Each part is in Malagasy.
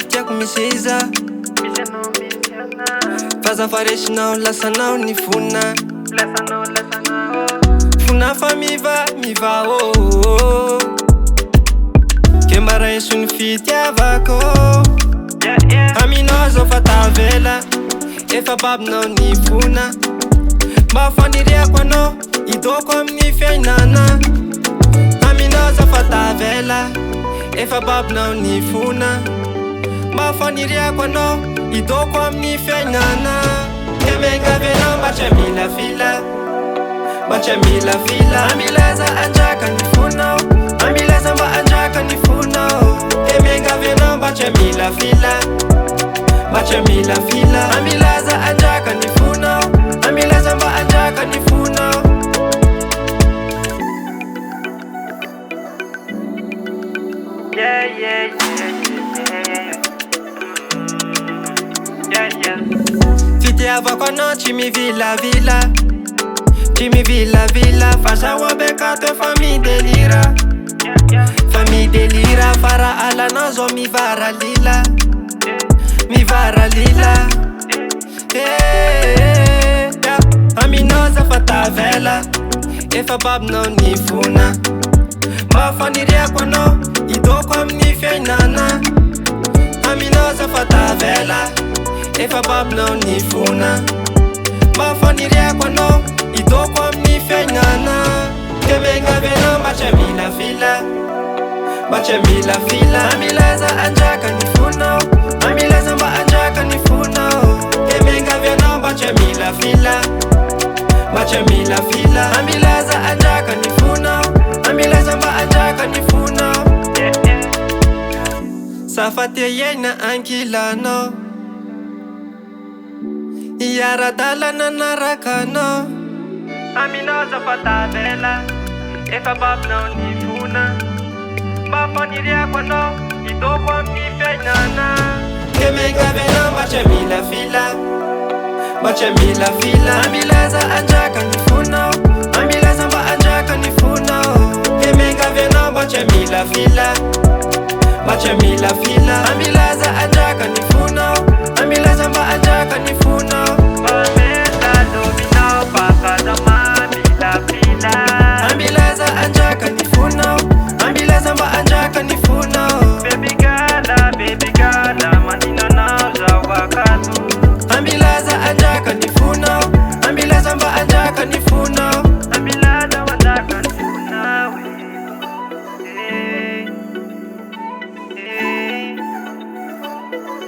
tiako misy iza fazafaresinao lasanao ny fona fona fa miva ke mba iso ny fitiavako aminao zao fa tavela efa babinao ny fona mba faniriako anao idoko amin'ny fiainana aminao zao fa tavela efa babinao ny fona mba faniriako anao idoko amin'ny fiainana kemengavenao mba tsy milafila amilaza anjaka ny fonao amilaza mba anjaka ny fonao kemengavenao mba tsy milafila amilaza anjaka ny fonao amilaza mba anjaka ny fonao fitiavako anao tsy mivilavila fa zahoabeka toe fa midelira fara alanao zao mivaralila aminao za fa tavela efa babinao ny fona mba faniriako anao idoko amin'ny fiainana aminao za fa tavela efa babinao ny fona mba faniriako anao idoko amin'ny fiainana kemengavenao mba tsy milafila amilaza anjaka ny fonao amilaza mba anjaka ny fonao kemengavenao mba tsy milafila amilaza anjaka ny fonao amilaza mba anjaka ny fonao safaty iaina ankilanao iara-dalana narakanao aminao za fa tavela efa babinao ny fona mba faniriako anao idoko amin'ny fiainana kemengavenao mba tsy milafila amilaza anjaka ny fonao amilaza mba anjaka ny fonao kemengavenao mba tsy milafila amilaza anjaka ny fonao amilaza mba anjaka ny fonao amilaza anjaka ny fonao amilaza mba anjaka ny fonao amilaza anjaka ny fonao amilaza mba anjaka ny fonao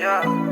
Yeah.